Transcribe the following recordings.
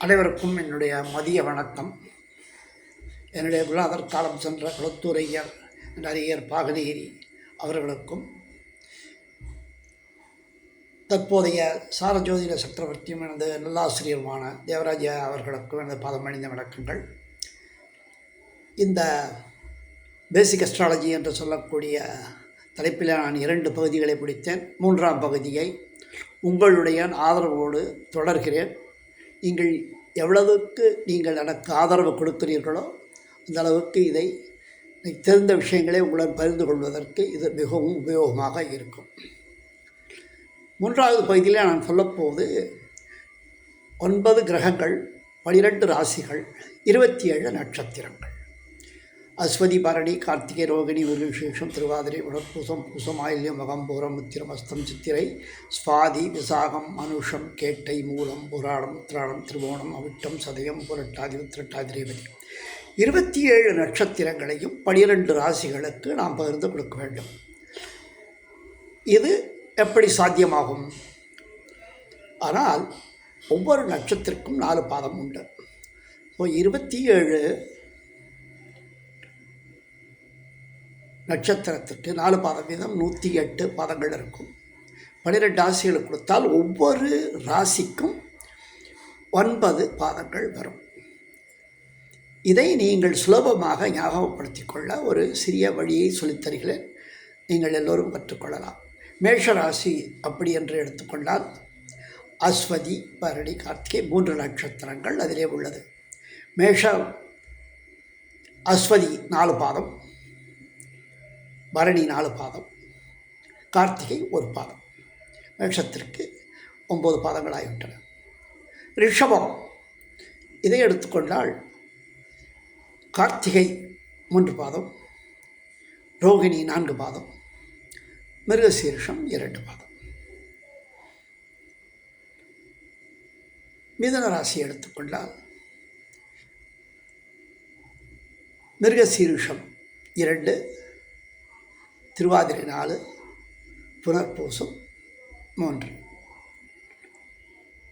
அனைவருக்கும் என்னுடைய மதிய வணக்கம். என்னுடைய குருநாதர் காலம் சென்ற குளத்தூரையர் நரியர் பாகனேரி அவர்களுக்கும் தற்போதைய சாரஜோதிட சக்கரவர்த்தியும் எனது நல்லாசிரியருமான தேவராஜ அவர்களுக்கும் எனது பாதமணிந்த வணக்கங்கள். இந்த பேசிக் அஸ்ட்ராலஜி என்று சொல்லக்கூடிய தலைப்பில் நான் 2 பகுதிகளை முடித்தேன். 3ஆம் பகுதியை உங்களுடைய ஆதரவோடு தொடர்கிறேன். நீங்கள் எவ்வளவுக்கு நீங்கள் எனக்கு ஆதரவு கொடுக்கிறீர்களோ அந்த அளவுக்கு இதை தெரிந்த விஷயங்களை உங்களுடன் பகிர்ந்து கொள்வதற்கு இது மிகவும் உபயோகமாக இருக்கும். 3வது பகுதியில் நான் சொல்லப்போவது 9 கிரகங்கள், 12 ராசிகள், 27 நட்சத்திரங்கள். அஸ்வதி, பரணி, கார்த்திகை, ரோகிணி, மிருகசீரிஷம், திருவாதிரை, புனர்பூசம், பூசம், ஆயில்யம், மகம், பூரம், உத்திரம், அஸ்தம், சித்திரை, ஸ்வாதி, விசாகம், அனுஷம், கேட்டை, மூலம், புராடம், உத்திராடம், திருவோணம், அவிட்டம், சதயம், புரட்டாதி, உத்திரட்டாதி, ரேவதி 27 நட்சத்திரங்களையும் 12 ராசிகளுக்கு நாம் பகிர்ந்து கொடுக்க வேண்டும். இது எப்படி சாத்தியமாகும்? ஆனால் ஒவ்வொரு நட்சத்திரக்கும் 4 பாதம் உண்டு. 27 நட்சத்திரத்திற்கு 4 பாதம் வீதம் 108 பாதங்கள் இருக்கும். 12 ராசிகளை கொடுத்தால் ஒவ்வொரு ராசிக்கும் 9 பாதங்கள் வரும். இதை நீங்கள் சுலபமாக ஞாபகப்படுத்திக் கொள்ள ஒரு சிறிய வழியை சொல்லித்தருகிறேன். நீங்கள் எல்லோரும் கற்றுக்கொள்ளலாம். மேஷ ராசி அப்படி என்று எடுத்துக்கொண்டால் அஸ்வதி, பரணி, கார்த்திகை 3 நட்சத்திரங்கள் அதிலே உள்ளது. அஸ்வதி 4 பாதம், பரணி 4 பாதம், கார்த்திகை 1 பாதம். மேஷத்திற்கு 9 பாதங்கள் ஆகிவிட்டன. ரிஷபம் இதை எடுத்துக்கொண்டால் கார்த்திகை 3 பாதம், ரோகிணி 4 பாதம், மிருகசீரிஷம் 2 பாதம். மிதுன ராசியை எடுத்துக்கொண்டால் மிருகசீரிஷம் 2, திருவாதிரை 4, புனர்பூசம் 3.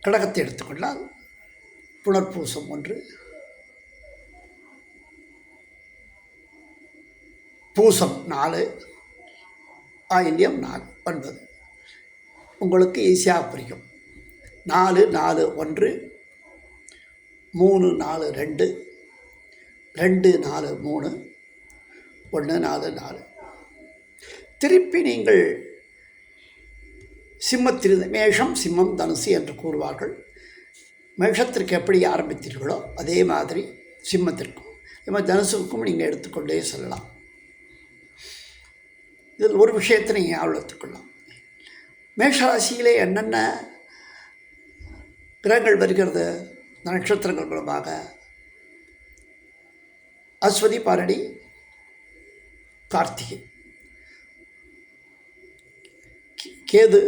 கடகத்தை எடுத்துக்கொண்டால் புனர்பூசம் 1, பூசம் 4, ஆயில்யம் 4, 9. உங்களுக்கு ஈஸியாக புரியும். 4, 4, 1, 3, 4, 2, 2, 4, 3, 1, 4, 4. திருப்பி நீங்கள் சிம்மத்திற்கு மேஷம், சிம்மம், தனுசு என்று கூறுவார்கள். மேஷத்திற்கு எப்படி ஆரம்பித்தீர்களோ அதே மாதிரி சிம்மத்திற்கும் தனுசுக்கும் நீங்கள் எடுத்துக்கொண்டே செல்லலாம். இதில் ஒரு விஷயத்தை நீங்கள் ஆவலத்துக்கொள்ளலாம். மேஷராசியிலே என்னென்ன கிரகங்கள் வருகிறது நட்சத்திரங்கள் மூலமாக? அஸ்வதி, பரணி, கார்த்திகை, கேது,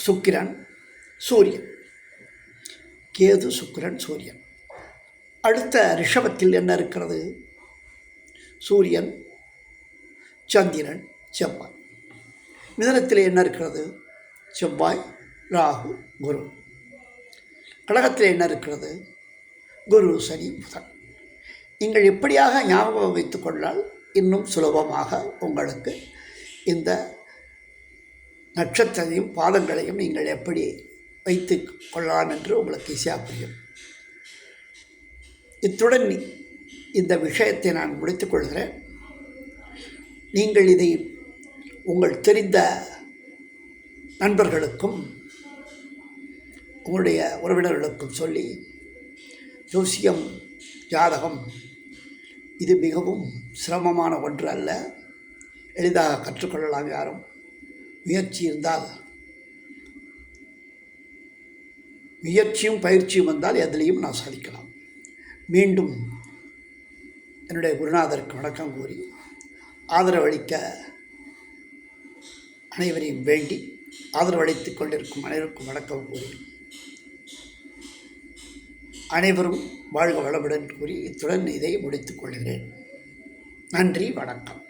சுக்கிரன், சூரியன். கேது, சுக்கிரன், சூரியன். அடுத்த ரிஷபத்தில் என்ன இருக்கிறது? சூரியன், சந்திரன், செவ்வாய். மிதுனத்தில் என்ன இருக்கிறது? செவ்வாய், ராகு, குரு. கடகத்தில் என்ன இருக்கிறது? குரு, சனி, புதன். நீங்கள் எப்படியாக ஞாபகம் வைத்துக் கொண்டால் இன்னும் சுலபமாக உங்களுக்கு இந்த நட்சத்திரத்தையும் பாதங்களையும் நீங்கள் எப்படி வைத்து கொள்ளலாம் என்று உங்களுக்கு ஈஸியாக புரியும். இத்துடன் இந்த விஷயத்தை நான் முடித்துக் கொள்கிறேன். நீங்கள் இதை உங்கள் தெரிந்த நண்பர்களுக்கும் உங்களுடைய உறவினர்களுக்கும் சொல்லி, ஜோசியம், ஜாதகம் இது மிகவும் சிரமமான ஒன்று அல்ல. எளிதாக கற்றுக்கொள்ளலாம். யாரும் முயற்சி இருந்தால், முயற்சியும் பயிற்சியும் வந்தால் எதிலையும் நான் சாதிக்கலாம். மீண்டும் என்னுடைய குருநாதருக்கு வணக்கம் கூறி ஆதரவளிக்க அனைவரையும் வேண்டி, ஆதரவளித்து கொண்டிருக்கும் அனைவருக்கும் வணக்கம் கூறி அனைவரும் வாழ்க வளமுடன் கூறி இத்துடன் இதை முடித்துக் கொள்கிறேன். நன்றி, வணக்கம்.